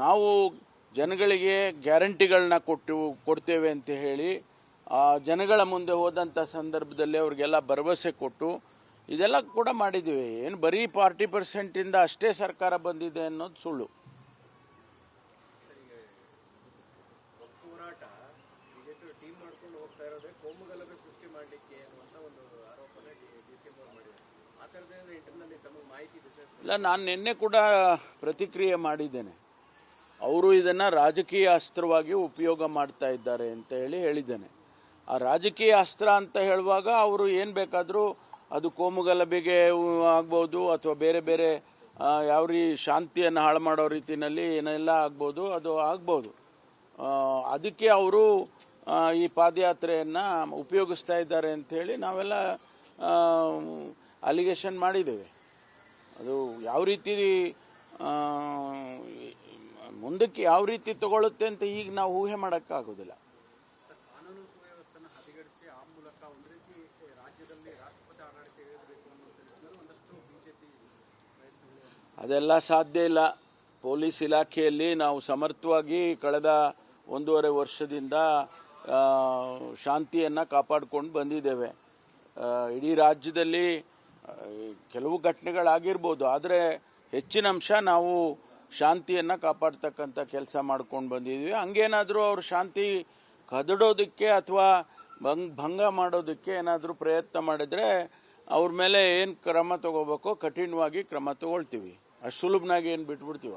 ನಾವು ಜನಗಳಿಗೆ ಗ್ಯಾರಂಟಿಗಳನ್ನ ಕೊಡ್ತೇವೆ ಅಂತ ಹೇಳಿ ಜನಗಳ ಮುಂದೆ ಹೋದಂಥ ಸಂದರ್ಭದಲ್ಲಿ ಅವ್ರಿಗೆಲ್ಲ ಭರವಸೆ ಕೊಟ್ಟು ಇದೆಲ್ಲ ಕೂಡ ಮಾಡಿದ್ದೀವಿ. ಏನು ಬರೀ 40% ಅಷ್ಟೇ ಸರ್ಕಾರ ಬಂದಿದೆ ಅನ್ನೋದು ಸುಳ್ಳು. ಇಲ್ಲ, ನಾನು ನಿನ್ನೆ ಕೂಡ ಪ್ರತಿಕ್ರಿಯೆ ಮಾಡಿದ್ದೇನೆ. ಅವರು ಇದನ್ನು ರಾಜಕೀಯ ಅಸ್ತ್ರವಾಗಿ ಉಪಯೋಗ ಮಾಡ್ತಾ ಇದ್ದಾರೆ ಅಂತ ಹೇಳಿದ್ದೇನೆ. ಆ ರಾಜಕೀಯ ಅಸ್ತ್ರ ಅಂತ ಹೇಳುವಾಗ ಅವರು ಏನು ಬೇಕಾದರೂ ಅದು ಕೋಮುಗಲಭೆಗೆ ಆಗ್ಬೋದು ಅಥವಾ ಬೇರೆ ಬೇರೆ ಯಾವ ಶಾಂತಿಯನ್ನು ಹಾಳು ಮಾಡೋ ರೀತಿಯಲ್ಲಿ ಏನೆಲ್ಲ ಆಗ್ಬೋದು, ಅದು ಆಗ್ಬೋದು. ಅದಕ್ಕೆ ಅವರು ಈ ಪಾದಯಾತ್ರೆಯನ್ನು ಉಪಯೋಗಿಸ್ತಾ ಇದ್ದಾರೆ ಅಂಥೇಳಿ ನಾವೆಲ್ಲ ಅಲಿಗೇಷನ್ ಮಾಡಿದ್ದೇವೆ. ಅದು ಯಾವ ರೀತಿ ಮುಂದಕ್ಕೆ ಯಾವ ರೀತಿ ತಗೊಳ್ಳುತ್ತೆ ಅಂತ ಈಗ ನಾವು ಊಹೆ ಮಾಡೋಕ್ಕಾಗೋದಿಲ್ಲ. ಅದೆಲ್ಲ ಸಾಧ್ಯ ಇಲ್ಲ. ಪೊಲೀಸ್ ಇಲಾಖೆಯಲ್ಲಿ ನಾವು ಸಮರ್ಥವಾಗಿ ಕಳೆದ 1.5 ವರ್ಷದಿಂದ ಶಾಂತಿಯನ್ನು ಕಾಪಾಡಿಕೊಂಡು ಬಂದಿದ್ದೇವೆ. ಇಡೀ ರಾಜ್ಯದಲ್ಲಿ ಕೆಲವು ಘಟನೆಗಳಾಗಿರ್ಬೋದು, ಆದರೆ ಹೆಚ್ಚಿನ ಅಂಶ ನಾವು ಶಾಂತಿಯನ್ನು ಕಾಪಾಡ್ತಕ್ಕಂಥ ಕೆಲಸ ಮಾಡ್ಕೊಂಡು ಬಂದಿದ್ದೀವಿ. ಹಂಗೇನಾದರೂ ಅವರು ಶಾಂತಿ ಕದಡೋದಕ್ಕೆ ಅಥವಾ ಭಂಗ ಮಾಡೋದಕ್ಕೆ ಏನಾದರೂ ಪ್ರಯತ್ನ ಮಾಡಿದರೆ ಅವ್ರ ಮೇಲೆ ಏನು ಕ್ರಮ ತಗೋಬೇಕೋ ಕಠಿಣವಾಗಿ ಕ್ರಮ ತಗೊಳ್ತೀವಿ. ಅಷ್ಟು ಸುಲಭನಾಗಿ ಏನು ಬಿಟ್ಬಿಡ್ತೀವ?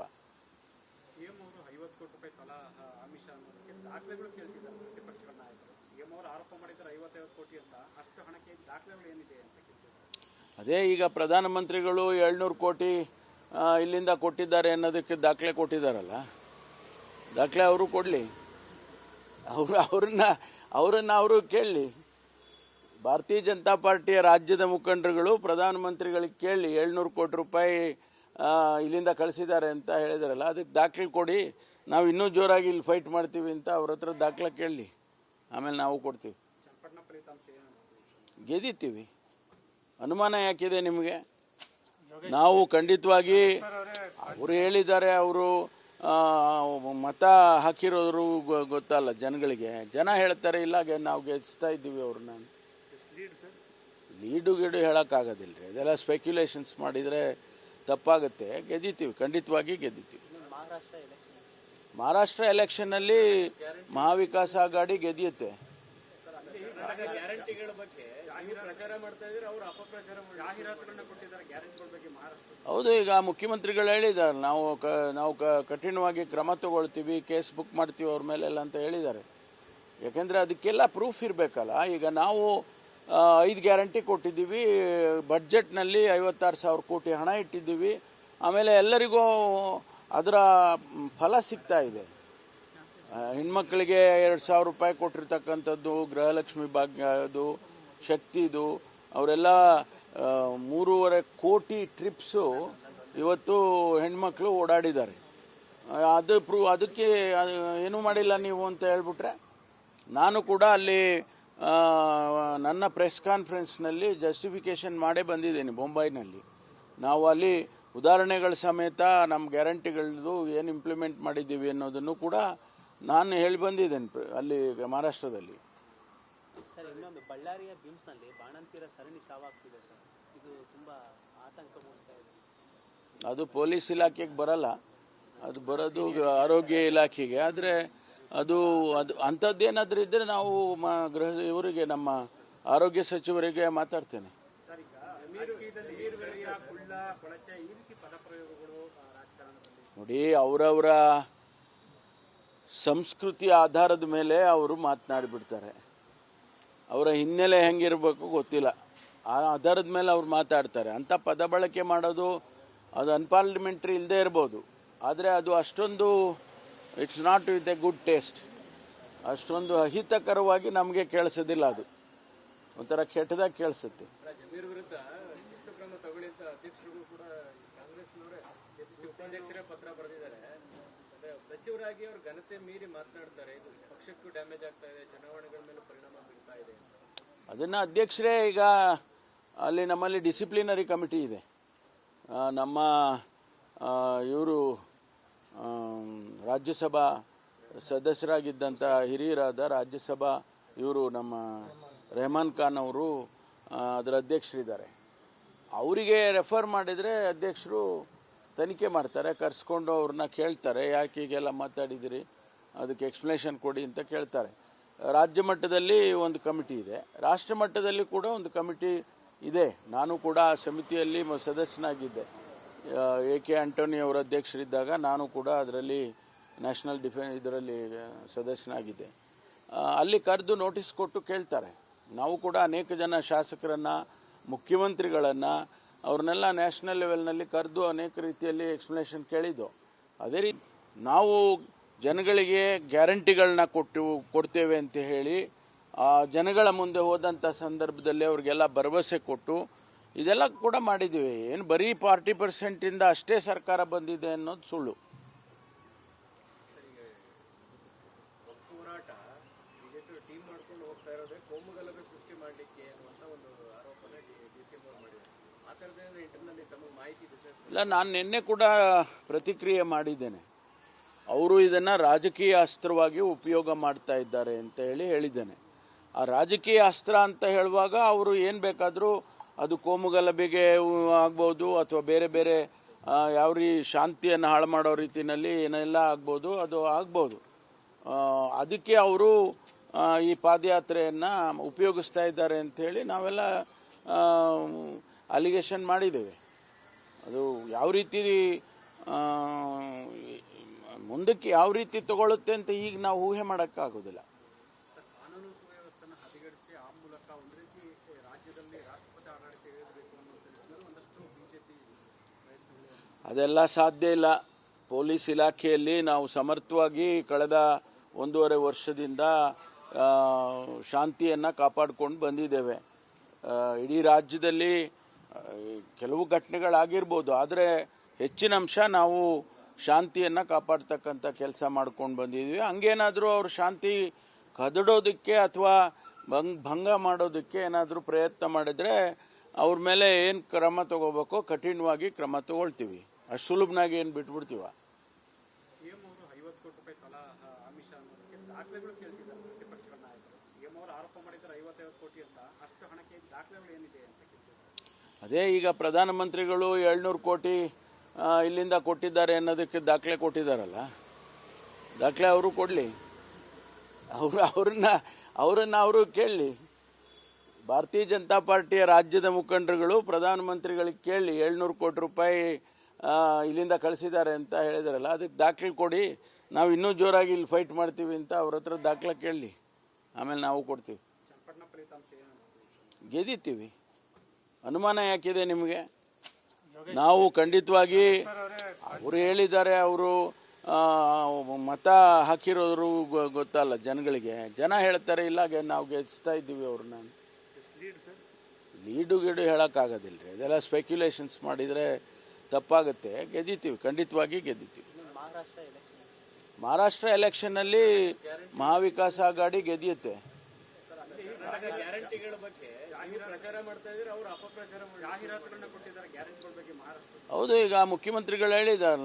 ಅದೇ ಈಗ ಪ್ರಧಾನಮಂತ್ರಿಗಳು 700 ಕೋಟಿ ಇಲ್ಲಿಂದ ಕೊಟ್ಟಿದ್ದಾರೆ ಅನ್ನೋದಕ್ಕೆ ದಾಖಲೆ ಕೊಟ್ಟಿದ್ದಾರಲ್ಲ, ದಾಖಲೆ ಅವರು ಕೊಡಲಿ, ಅವರನ್ನ ಅವರು ಕೇಳಲಿ. ಭಾರತೀಯ ಜನತಾ ಪಾರ್ಟಿಯ ರಾಜ್ಯದ ಮುಖಂಡರುಗಳು ಪ್ರಧಾನಮಂತ್ರಿಗಳಿಗೆ ಕೇಳಿ 700 ಕೋಟಿ ರೂಪಾಯಿ ಇಲ್ಲಿಂದ ಕಳಿಸಿದ್ದಾರೆ ಅಂತ ಹೇಳಿದಾರಲ್ಲ, ಅದಕ್ಕೆ ದಾಖಲೆ ಕೊಡಿ, ನಾವು ಇನ್ನೂ ಜೋರಾಗಿ ಇಲ್ಲಿ ಫೈಟ್ ಮಾಡ್ತೀವಿ ಅಂತ ಅವ್ರ ಹತ್ರ ದಾಖಲೆ ಕೇಳಲಿ, ಆಮೇಲೆ ನಾವು ಕೊಡ್ತೀವಿ. ಗೆದ್ದಿತೀವಿ, ಅನುಮಾನ ಯಾಕಿದೆ ನಿಮಗೆ? ನಾವು ಖಂಡಿತವಾಗಿ ಅವರು ಹೇಳಿದ್ದಾರೆ, ಅವರು ಮತ ಹಾಕಿರೋರು ಗೊತ್ತಲ್ಲ ಜನಗಳಿಗೆ. ಜನ ಹೇಳ್ತಾರೆ ಇಲ್ಲ ನಾವು ಗೆಲ್ಲಿಸ್ತಾ ಇದ್ದೀವಿ ಅವ್ರನ್ನ. ಲೀಡು ಗೀಡು ಹೇಳೋಕ್ಕಾಗೋದಿಲ್ಲ ರೀ, ಅದೆಲ್ಲ ಸ್ಪೆಕ್ಯುಲೇಷನ್ಸ್ ಮಾಡಿದರೆ ತಪ್ಪಾಗುತ್ತೆ. ಗೆದ್ದಿತೀವಿ, ಖಂಡಿತವಾಗಿ ಗೆದ್ದಿತೀವಿ. ಮಹಾರಾಷ್ಟ್ರ ಎಲೆಕ್ಷನ್ನಲ್ಲಿ ಮಹಾವಿಕಾಸ್ ಆಘಾಡಿ ಗೆದ್ದಿಯುತ್ತೆ. ಹೌದು, ಈಗ ಮುಖ್ಯಮಂತ್ರಿಗಳು ಹೇಳಿದ್ದಾರೆ, ನಾವು ಕಠಿಣವಾಗಿ ಕ್ರಮ ತಗೊಳ್ತೀವಿ, ಕೇಸ್ ಬುಕ್ ಮಾಡ್ತೀವಿ ಅವ್ರ ಮೇಲೆಲ್ಲ ಅಂತ ಹೇಳಿದ್ದಾರೆ. ಯಾಕೆಂದರೆ ಅದಕ್ಕೆಲ್ಲ ಪ್ರೂಫ್ ಇರಬೇಕಲ್ಲ. ಈಗ ನಾವು 5 ಗ್ಯಾರಂಟಿ ಕೊಟ್ಟಿದ್ದೀವಿ, ಬಡ್ಜೆಟ್ನಲ್ಲಿ 56,000 ಕೋಟಿ ಹಣ ಇಟ್ಟಿದ್ದೀವಿ, ಆಮೇಲೆ ಎಲ್ಲರಿಗೂ ಅದರ ಫಲ ಸಿಗ್ತಾ ಇದೆ. ಹೆಣ್ಮಕ್ಳಿಗೆ 2,000 ರೂಪಾಯಿ ಕೊಟ್ಟಿರ್ತಕ್ಕಂಥದ್ದು, ಗೃಹಲಕ್ಷ್ಮಿ ಭಾಗ್ಯದು, ಶಕ್ತಿದು, ಅವರೆಲ್ಲ 3.5 ಕೋಟಿ ಟ್ರಿಪ್ಸು ಇವತ್ತು ಹೆಣ್ಮಕ್ಳು ಓಡಾಡಿದ್ದಾರೆ. ಅದಕ್ಕೆ ಏನೂ ಮಾಡಿಲ್ಲ ನೀವು ಅಂತ ಹೇಳ್ಬಿಟ್ರೆ, ನಾನು ಕೂಡ ಅಲ್ಲಿ ನನ್ನ ಪ್ರೆಸ್ ಕಾನ್ಫರೆನ್ಸ್ನಲ್ಲಿ ಜಸ್ಟಿಫಿಕೇಶನ್ ಮಾಡೇ ಬಂದಿದ್ದೀನಿ ಮುಂಬೈನಲ್ಲಿ. ನಾವು ಅಲ್ಲಿ ಉದಾಹರಣೆಗಳ ಸಮೇತ ನಮ್ಮ ಗ್ಯಾರಂಟಿಗಳದ್ದು ಏನು ಇಂಪ್ಲಿಮೆಂಟ್ ಮಾಡಿದ್ದೀವಿ ಅನ್ನೋದನ್ನು ಕೂಡ ನಾನು ಹೇಳಿ ಬಂದಿದ್ದೇನೆ ಅಲ್ಲಿ ಮಹಾರಾಷ್ಟ್ರದಲ್ಲಿ. ಸರ್, ಇನ್ನೊಂದು ಬಳ್ಳಾರಿಯ ಬಿಮ್ಸ್ನಲ್ಲಿ ಬಾಣಂತಿಯರ ಸರಣಿ ಸಾವಾಗ್ತಿದೆ ಸರ್, ಇದು ತುಂಬಾ ಆತಂಕ ಮೂಡಿಸ್ತಾ ಇದೆ. ಅದು ಪೊಲೀಸ್ ಇಲಾಖೆಗೆ ಬರಲ್ಲ, ಅದು ಬರೋದು ಆರೋಗ್ಯ ಇಲಾಖೆಗೆ. ಆದರೆ ಅದು ಅಂಥದ್ದೇನಾದ್ರೂ ಇದ್ದರೆ ನಾವು ಇವರಿಗೆ ನಮ್ಮ ಆರೋಗ್ಯ ಸಚಿವರಿಗೆ ಮಾತಾಡ್ತೇನೆ. ನೋಡಿ, ಅವರವರ ಸಂಸ್ಕೃತಿ ಆಧಾರದ ಮೇಲೆ ಅವರು ಮಾತನಾಡಿಬಿಡ್ತಾರೆ. ಅವರ ಹಿನ್ನೆಲೆ ಹೆಂಗಿರಬೇಕು ಗೊತ್ತಿಲ್ಲ, ಆ ಆಧಾರದ ಮೇಲೆ ಅವ್ರು ಮಾತಾಡ್ತಾರೆ. ಅಂಥ ಪದ ಬಳಕೆ ಮಾಡೋದು ಅದು ಅನ್ಪಾರ್ಲಿಮೆಂಟ್ರಿ ಇಲ್ಲದೆ ಇರ್ಬೋದು, ಆದರೆ ಅದು ಅಷ್ಟೊಂದು it's not with A good taste, ಅಷ್ಟೊಂದು ಅಹಿತಕರವಾಗಿ ನಮಗೆ ಕೇಳಿಸೋದಿಲ್ಲ. ಅದು ಒಂಥರ ಕೆಟ್ಟದಾಗಿ ಕೇಳಿಸುತ್ತೆ. ಪತ್ರ ಬರೆದಿದ್ದಾರೆ, ಸಚಿವರಾಗಿ ಅವರು ಘನತೆ ಮೀರಿ ಮಾತನಾಡ್ತಾರೆ, ಇದು ಪಕ್ಷಕ್ಕೂ ಡ್ಯಾಮೇಜ್ ಆಗ್ತಾ ಇದೆ, ಚುನಾವಣೆಗಳ ಮೇಲೆ ಪರಿಣಾಮ ಬೀಳ್ತಾ ಇದೆ. ಅದನ್ನು ಅಧ್ಯಕ್ಷರೇ ಈಗ ಅಲ್ಲಿ ನಮ್ಮಲ್ಲಿ ಡಿಸಿಪ್ಲಿನರಿ ಕಮಿಟಿ ಇದೆ, ನಮ್ಮ ಇವರು ರಾಜ್ಯಸಭಾ ಸದಸ್ಯರಾಗಿದ್ದಂಥ ಹಿರಿಯರಾದ ರಾಜ್ಯಸಭಾ ಇವರು ನಮ್ಮ ರೆಹಮಾನ್ ಖಾನ್ ಅವರು ಅದರ ಅಧ್ಯಕ್ಷರಿದ್ದಾರೆ. ಅವರಿಗೆ ರೆಫರ್ ಮಾಡಿದರೆ ಅಧ್ಯಕ್ಷರು ತನಿಖೆ ಮಾಡ್ತಾರೆ, ಕರೆಸ್ಕೊಂಡು ಅವ್ರನ್ನ ಕೇಳ್ತಾರೆ, ಯಾಕೆ ಹೀಗೆಲ್ಲ ಮಾತಾಡಿದಿರಿ, ಅದಕ್ಕೆ ಎಕ್ಸ್ಪ್ಲನೇಷನ್ ಕೊಡಿ ಅಂತ ಕೇಳ್ತಾರೆ. ರಾಜ್ಯ ಮಟ್ಟದಲ್ಲಿ ಒಂದು ಕಮಿಟಿ ಇದೆ, ರಾಷ್ಟ್ರ ಮಟ್ಟದಲ್ಲಿ ಕೂಡ ಒಂದು ಕಮಿಟಿ ಇದೆ. ನಾನು ಕೂಡ ಆ ಸಮಿತಿಯಲ್ಲಿ ಸದಸ್ಯನಾಗಿದ್ದೆ. AK ಆಂಟೋನಿ ಅವರ ಅಧ್ಯಕ್ಷರಿದ್ದಾಗ ನಾನು ಕೂಡ ಅದರಲ್ಲಿ ನ್ಯಾಷನಲ್ ಇದರಲ್ಲಿ ಸದಸ್ಯನಾಗಿದ್ದೆ. ಅಲ್ಲಿ ಕರೆದು ನೋಟಿಸ್ ಕೊಟ್ಟು ಕೇಳ್ತಾರೆ. ನಾವು ಕೂಡ ಅನೇಕ ಜನ ಶಾಸಕರನ್ನು, ಮುಖ್ಯಮಂತ್ರಿಗಳನ್ನು, ಅವ್ರನ್ನೆಲ್ಲ ನ್ಯಾಷನಲ್ ಲೆವೆಲ್ನಲ್ಲಿ ಕರೆದು ಅನೇಕ ರೀತಿಯಲ್ಲಿ ಎಕ್ಸ್ಪ್ಲನೇಷನ್ ಕೇಳಿದ್ದು. ಅದೇ ರೀತಿ ನಾವು ಜನಗಳಿಗೆ ಗ್ಯಾರಂಟಿಗಳನ್ನ ಕೊಡ್ತೇವೆ ಅಂತ ಹೇಳಿ ಆ ಜನಗಳ ಮುಂದೆ ಹೋದಂಥ ಸಂದರ್ಭದಲ್ಲಿ ಅವ್ರಿಗೆಲ್ಲ ಭರವಸೆ ಕೊಟ್ಟು ಇದೆಲ್ಲ ಕೂಡ ಮಾಡಿದ್ದೀವಿ. ಏನು ಬರೀ 40% ಅಷ್ಟೇ ಸರ್ಕಾರ ಬಂದಿದೆ ಅನ್ನೋದು ಸುಳ್ಳು. ಹೋರಾಟ ಬಿಜೆಪಿ ಟೀಮ್ ಮಾಡ್ಕೊಂಡು ಹೋಗ್ತಾ ಇರೋದೇ ಕೋಮುಗಲಭೆ ಸೃಷ್ಟಿ ಮಾಡಲಿಕ್ಕೆ ಅನ್ನುವಂಥ ಒಂದು ಆರೋಪನೆ DCM ಅವರು ಮಾಡಿದ್ದಾರೆ. ಆ ಥರದ್ದೇನು ಇಂಟರ್ನಲ್ಲಿ ತಮಗೆ ಮಾಹಿತಿ ಇದೆ ಸರ್? ಇಲ್ಲ, ನಾನು ನಿನ್ನೆ ಕೂಡ ಪ್ರತಿಕ್ರಿಯೆ ಮಾಡಿದ್ದೇನೆ. ಅವರು ಇದನ್ನು ರಾಜಕೀಯ ಅಸ್ತ್ರವಾಗಿ ಉಪಯೋಗ ಮಾಡ್ತಾ ಇದ್ದಾರೆ ಅಂತ ಹೇಳಿದ್ದೇನೆ. ಆ ರಾಜಕೀಯ ಅಸ್ತ್ರ ಅಂತ ಹೇಳುವಾಗ ಅವರು ಏನು ಬೇಕಾದರೂ ಅದು ಕೋಮುಗಲಭೆಗೆ ಆಗ್ಬೋದು ಅಥವಾ ಬೇರೆ ಬೇರೆ ಯಾವ ಶಾಂತಿಯನ್ನು ಹಾಳು ಮಾಡೋ ರೀತಿಯಲ್ಲಿ ಏನೆಲ್ಲ ಆಗ್ಬೋದು, ಅದು ಆಗ್ಬೋದು. ಅದಕ್ಕೆ ಅವರು ಈ ಪಾದಯಾತ್ರೆಯನ್ನು ಉಪಯೋಗಿಸ್ತಾ ಇದ್ದಾರೆ ಅಂಥೇಳಿ ನಾವೆಲ್ಲ ಅಲಿಗೇಷನ್ ಮಾಡಿದ್ದೇವೆ. ಅದು ಯಾವ ರೀತಿ ಮುಂದಕ್ಕೆ ಯಾವ ರೀತಿ ತಗೊಳ್ಳುತ್ತೆ ಅಂತ ಈಗ ನಾವು ಊಹೆ ಮಾಡೋಕ್ಕಾಗೋದಿಲ್ಲ. ಕಾನೂನು ಸುವ್ಯವಸ್ಥೆನ ಹದಗೆಡಿಸಿ ಆ ಮೂಲಕ ಒಂದು ರೀತಿ ರಾಜ್ಯದಲ್ಲಿ ರಾಷ್ಟ್ರಪತಿ ಆಡಳಿತ ಇರಬೇಕು ಅನ್ನೋ ನಿಟ್ಟಿನಲ್ಲಿ ಒಂದಷ್ಟು ಬಿಜೆಪಿ ಪ್ರಯತ್ನಗಳು. ಅದೆಲ್ಲ ಸಾಧ್ಯ ಇಲ್ಲ. ಪೊಲೀಸ್ ಇಲಾಖೆಯಲ್ಲಿ ನಾವು ಸಮರ್ಥವಾಗಿ ಕಳೆದ 1.5 ವರ್ಷದಿಂದ ಶಾಂತಿಯನ್ನು ಕಾಪಾಡಿಕೊಂಡು ಬಂದಿದ್ದೇವೆ. ಇಡೀ ರಾಜ್ಯದಲ್ಲಿ ಕೆಲವು ಘಟನೆಗಳಾಗಿರ್ಬೋದು, ಆದರೆ ಹೆಚ್ಚಿನ ಅಂಶ ನಾವು ಶಾಂತಿಯನ್ನು ಕಾಪಾಡ್ತಕ್ಕಂಥ ಕೆಲಸ ಮಾಡ್ಕೊಂಡು ಬಂದಿದ್ವಿ. ಹಂಗೇನಾದರೂ ಅವರು ಶಾಂತಿ ಕದಡೋದಕ್ಕೆ ಅಥವಾ ಭಂಗ ಮಾಡೋದಕ್ಕೆ ಏನಾದರೂ ಪ್ರಯತ್ನ ಮಾಡಿದರೆ ಅವ್ರ ಮೇಲೆ ಏನು ಕ್ರಮ ತಗೋಬೇಕೋ ಕಠಿಣವಾಗಿ ಕ್ರಮ ತಗೊಳ್ತೀವಿ. ಅಷ್ಟು ಸುಲಭನಾಗಿ ಏನು ಬಿಟ್ಬಿಡ್ತೀವ? ಸಿಎಂ ಅವರು 50 ಕೋಟಿ ರೂಪಾಯಿ ತಲಾ ಆಮಿಷ ಅನ್ನೋದಕ್ಕೆ ದಾಖಲೆಗಳು ಕೇಳ್ತಿದ್ದಾರೆ ಪ್ರತಿಪಕ್ಷಗಳ ನಾಯಕರು. ಸಿಎಂ ಅವರು ಆರೋಪ ಮಾಡಿದ್ದಾರೆ 50 ಕೋಟಿ ಅಂತ. ಅಷ್ಟು ಹಣಕ್ಕೆ ದಾಖಲೆಗಳು ಏನಿದೆ ಅಂತ ಕೇಳ್ತಿದ್ದಾರೆ. ಅದೇ ಈಗ ಪ್ರಧಾನಮಂತ್ರಿಗಳು 700 ಕೋಟಿ ಇಲ್ಲಿಂದ ಕೊಟ್ಟಿದ್ದಾರೆ ಅನ್ನೋದಕ್ಕೆ ದಾಖಲೆ ಕೊಟ್ಟಿದ್ದಾರಲ್ಲ, ದಾಖಲೆ ಅವರು ಕೊಡಲಿ, ಅವರನ್ನ ಅವರು ಕೇಳಲಿ. ಭಾರತೀಯ ಜನತಾ ಪಾರ್ಟಿಯ ರಾಜ್ಯದ ಮುಖಂಡರುಗಳು ಪ್ರಧಾನಮಂತ್ರಿಗಳಿಗೆ ಕೇಳಿ 700 ಕೋಟಿ ರೂಪಾಯಿ ಇಲ್ಲಿಂದ ಕಳಿಸಿದ್ದಾರೆ ಅಂತ ಹೇಳಿದಾರಲ್ಲ, ಅದಕ್ಕೆ ದಾಖಲೆ ಕೊಡಿ, ನಾವು ಇನ್ನೂ ಜೋರಾಗಿ ಇಲ್ಲಿ ಫೈಟ್ ಮಾಡ್ತೀವಿ ಅಂತ ಅವ್ರ ಹತ್ರ ದಾಖಲೆ ಕೇಳಲಿ, ಆಮೇಲೆ ನಾವು ಕೊಡ್ತೀವಿ. ಗೆದ್ದಿತ್ತೀವಿ, ಅನುಮಾನ ಯಾಕಿದೆ ನಿಮಗೆ? ನಾವು ಖಂಡಿತವಾಗಿ ಅವರು ಹೇಳಿದ್ದಾರೆ, ಅವರು ಮತ ಹಾಕಿರೋರು ಗೊತ್ತಲ್ಲ ಜನಗಳಿಗೆ. ಜನ ಹೇಳ್ತಾರೆ ಇಲ್ಲ ನಾವು ಗೆಲ್ಲಿಸ್ತಾ ಇದ್ದೀವಿ ಅವ್ರನ್ನ. ಲೀಡು ಗೀಡು ಹೇಳೋಕ್ಕಾಗೋದಿಲ್ಲ ರೀ, ಅದೆಲ್ಲ ಸ್ಪೆಕ್ಯುಲೇಷನ್ಸ್ ಮಾಡಿದರೆ ತಪ್ಪಾಗುತ್ತೆ. ಗೆದ್ದಿತೀವಿ, ಖಂಡಿತವಾಗಿ ಗೆದ್ದಿತೀವಿ. ಮಹಾರಾಷ್ಟ್ರ ಎಲೆಕ್ಷನ್ನಲ್ಲಿ ಮಹಾವಿಕಾಸ್ ಆಘಾಡಿ ಗೆದ್ದಿಯುತ್ತೆ. ಗ್ಯಾರಂಟಿಗಳ ಬಗ್ಗೆ ಪ್ರಚಾರ ಮಾಡ್ತಾ ಇದ್ದಾರೆ, ಅವರು ಅಪಪ್ರಚಾರ ಜಾಹೀರಾತುಗಳನ್ನ ಕೊಟ್ಟಿದ್ದಾರೆ ಗ್ಯಾರಂಟಿಗಳ ಬಗ್ಗೆ ಮಹಾರಾಷ್ಟ್ರ. ಹೌದು, ಈಗ ಮುಖ್ಯಮಂತ್ರಿಗಳು ಹೇಳಿದ್ದಾರೆ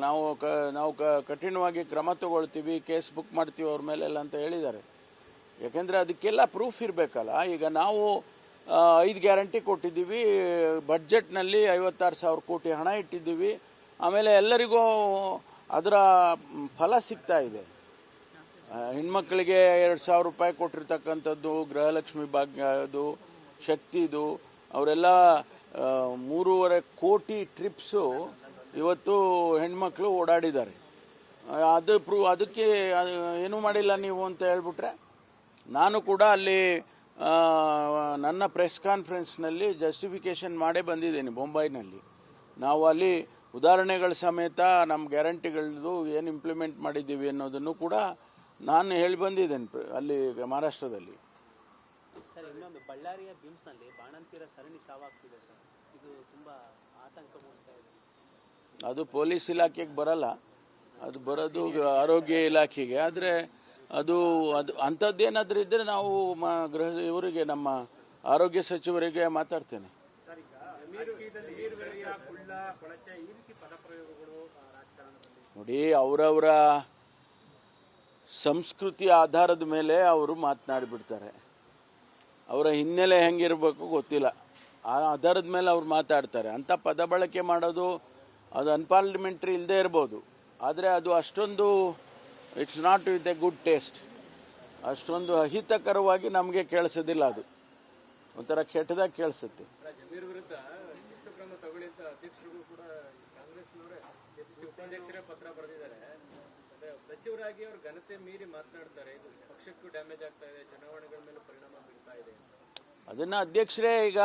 ನಾವು ಕಠಿಣವಾಗಿ ಕ್ರಮ ತಗೊಳ್ತೀವಿ, ಕೇಸ್ ಬುಕ್ ಮಾಡ್ತೀವಿ ಅವ್ರ ಮೇಲೆಲ್ಲ ಅಂತ ಹೇಳಿದ್ದಾರೆ. ಯಾಕೆಂದರೆ ಅದಕ್ಕೆಲ್ಲ ಪ್ರೂಫ್ ಇರಬೇಕಲ್ಲ. ಈಗ ನಾವು 5 ಗ್ಯಾರಂಟಿ ಕೊಟ್ಟಿದ್ದೀವಿ, ಬಡ್ಜೆಟ್ನಲ್ಲಿ 56,000 ಕೋಟಿ ಹಣ ಇಟ್ಟಿದ್ದೀವಿ, ಆಮೇಲೆ ಎಲ್ಲರಿಗೂ ಅದರ ಫಲ ಸಿಗ್ತಾ ಇದೆ. ಹೆಣ್ಮಕ್ಳಿಗೆ 2,000 ರೂಪಾಯಿ ಕೊಟ್ಟಿರ್ತಕ್ಕಂಥದ್ದು, ಗೃಹಲಕ್ಷ್ಮಿ ಭಾಗ್ಯದು, ಶಕ್ತಿದು, ಅವರೆಲ್ಲ 3.5 ಕೋಟಿ ಟ್ರಿಪ್ಸು ಇವತ್ತು ಹೆಣ್ಮಕ್ಳು ಓಡಾಡಿದ್ದಾರೆ. ಅದಕ್ಕೆ ಏನೂ ಮಾಡಿಲ್ಲ ನೀವು ಅಂತ ಹೇಳ್ಬಿಟ್ರೆ, ನಾನು ಕೂಡ ಅಲ್ಲಿ ನನ್ನ ಪ್ರೆಸ್ ಕಾನ್ಫರೆನ್ಸ್ನಲ್ಲಿ ಜಸ್ಟಿಫಿಕೇಶನ್ ಮಾಡೇ ಬಂದಿದ್ದೀನಿ ಮುಂಬೈನಲ್ಲಿ. ನಾವು ಅಲ್ಲಿ ಉದಾಹರಣೆಗಳ ಸಮೇತ ನಮ್ಮ ಗ್ಯಾರಂಟಿಗಳದ್ದು ಏನು ಇಂಪ್ಲಿಮೆಂಟ್ ಮಾಡಿದ್ದೀವಿ ಅನ್ನೋದನ್ನು ಕೂಡ ನಾನು ಹೇಳಿ ಬಂದಿದ್ದೇನೆ ಅಲ್ಲಿ ಮಹಾರಾಷ್ಟ್ರದಲ್ಲಿ. ಸರ್, ಇನ್ನೊಂದು ಬಳ್ಳಾರಿಯ ಬಿಮ್ಸ್ನಲ್ಲಿ ಬಾಣಂತಿಯರ ಸರಣಿ ಸಾವಾಗ್ತಿದೆ ಸರ್, ಇದು ತುಂಬಾ ಆತಂಕ ಮೂಡಿಸ್ತಾ ಇದೆ. ಅದು ಪೊಲೀಸ್ ಇಲಾಖೆಗೆ ಬರಲ್ಲ, ಅದು ಬರೋದು ಆರೋಗ್ಯ ಇಲಾಖೆಗೆ. ಆದರೆ ಅದು ಅಂಥದ್ದೇನಾದ್ರೂ ಇದ್ದರೆ ನಾವು ಇವರಿಗೆ ನಮ್ಮ ಆರೋಗ್ಯ ಸಚಿವರಿಗೆ ಮಾತಾಡ್ತೇನೆ. ಕುಳ್ಳ ಕೊಳಚೆ ಈ ರೀತಿ ಪದಪ್ರಯೋಗಗಳು ರಾಜಕಾರಣದಲ್ಲಿ ನೋಡಿ, ಅವರವರ ಸಂಸ್ಕೃತಿ ಆಧಾರದ ಮೇಲೆ ಅವರು ಮಾತನಾಡಿಬಿಡ್ತಾರೆ. ಅವರ ಹಿನ್ನೆಲೆ ಹೆಂಗಿರಬೇಕು ಗೊತ್ತಿಲ್ಲ, ಆ ಆಧಾರದ ಮೇಲೆ ಅವ್ರು ಮಾತಾಡ್ತಾರೆ. ಅಂಥ ಪದ ಬಳಕೆ ಮಾಡೋದು ಅದು ಅನ್ಪಾರ್ಲಿಮೆಂಟ್ರಿ ಇಲ್ಲದೆ ಇರ್ಬೋದು, ಆದರೆ ಅದು ಅಷ್ಟೊಂದು it's not with A good taste, ಅಷ್ಟೊಂದು ಅಹಿತಕರವಾಗಿ ನಮಗೆ ಕೇಳಿಸೋದಿಲ್ಲ. ಅದು ಒಂಥರ ಕೆಟ್ಟದಾಗಿ ಕೇಳಿಸುತ್ತೆ. ಜಮೀರ್ ವಿರುದ್ಧ ಶಿಸ್ತು ಕ್ರಮ ತಗೊಳ್ಳಿ ಅಂತ ಅಧ್ಯಕ್ಷರಿಗೂ ಕೂಡ ಕಾಂಗ್ರೆಸ್ನವರೇ ಉಪಾಧ್ಯಕ್ಷರೇ ಪತ್ರ ಬರೆದಿದ್ದಾರೆ. ಸಚಿವರಾಗಿ ಅವರು ಘನತೆ ಮೀರಿ ಮಾತನಾಡ್ತಾರೆ, ಇದು ಪಕ್ಷಕ್ಕೂ ಡ್ಯಾಮೇಜ್ ಆಗ್ತಾ ಇದೆ, ಚುನಾವಣೆಗಳ ಮೇಲೆ ಪರಿಣಾಮ ಬೀಳ್ತಾ ಇದೆ. ಅದನ್ನು ಅಧ್ಯಕ್ಷರೇ ಈಗ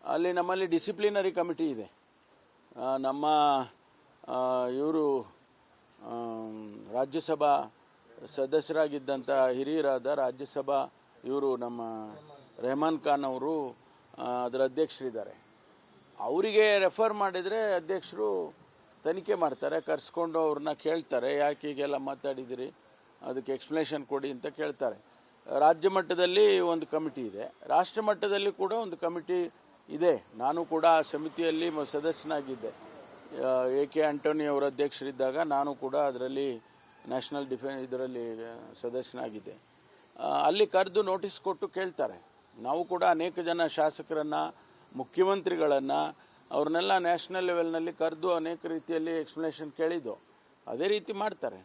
ಅಲ್ಲಿ ನಮ್ಮಲ್ಲಿ ಡಿಸಿಪ್ಲಿನರಿ ಕಮಿಟಿ ಇದೆ. ನಮ್ಮ ಇವರು ರಾಜ್ಯಸಭಾ ಸದಸ್ಯರಾಗಿದ್ದಂಥ ಹಿರಿಯರಾದ ರಾಜ್ಯಸಭಾ ಇವರು ನಮ್ಮ ರೆಹಮಾನ್ ಖಾನ್ ಅವರು ಅದರ ಅಧ್ಯಕ್ಷರಿದ್ದಾರೆ. ಅವರಿಗೆ ರೆಫರ್ ಮಾಡಿದರೆ ಅಧ್ಯಕ್ಷರು ತನಿಖೆ ಮಾಡ್ತಾರೆ, ಕರೆಸ್ಕೊಂಡು ಅವ್ರನ್ನ ಕೇಳ್ತಾರೆ, ಯಾಕೆ ಹೀಗೆಲ್ಲ ಮಾತಾಡಿದಿರಿ, ಅದಕ್ಕೆ ಎಕ್ಸ್ಪ್ಲನೇಷನ್ ಕೊಡಿ ಅಂತ ಕೇಳ್ತಾರೆ. ರಾಜ್ಯ ಮಟ್ಟದಲ್ಲಿ ಒಂದು ಕಮಿಟಿ ಇದೆ, ರಾಷ್ಟ್ರ ಮಟ್ಟದಲ್ಲಿ ಕೂಡ ಒಂದು ಕಮಿಟಿ ಇದೆ. ನಾನು ಕೂಡ ಆ ಸಮಿತಿಯಲ್ಲಿ ಸದಸ್ಯನಾಗಿದ್ದೆ. AK ಆಂಟೋನಿ ಅವರ ಅಧ್ಯಕ್ಷರಿದ್ದಾಗ ನಾನು ಕೂಡ ಅದರಲ್ಲಿ ನ್ಯಾಷನಲ್ ಇದರಲ್ಲಿ ಸದಸ್ಯನಾಗಿದ್ದೆ. ಅಲ್ಲಿ ಕರೆದು ನೋಟಿಸ್ ಕೊಟ್ಟು ಕೇಳ್ತಾರೆ. ನಾವು ಕೂಡ ಅನೇಕ ಜನ ಶಾಸಕರನ್ನು, ಮುಖ್ಯಮಂತ್ರಿಗಳನ್ನು, ಅವ್ರನ್ನೆಲ್ಲ ನ್ಯಾಷನಲ್ ಲೆವೆಲ್ನಲ್ಲಿ ಕರೆದು ಅನೇಕ ರೀತಿಯಲ್ಲಿ ಎಕ್ಸ್ಪ್ಲನೇಷನ್ ಕೇಳಿದ್ದು. ಅದೇ ರೀತಿ ಮಾಡ್ತಾರೆ.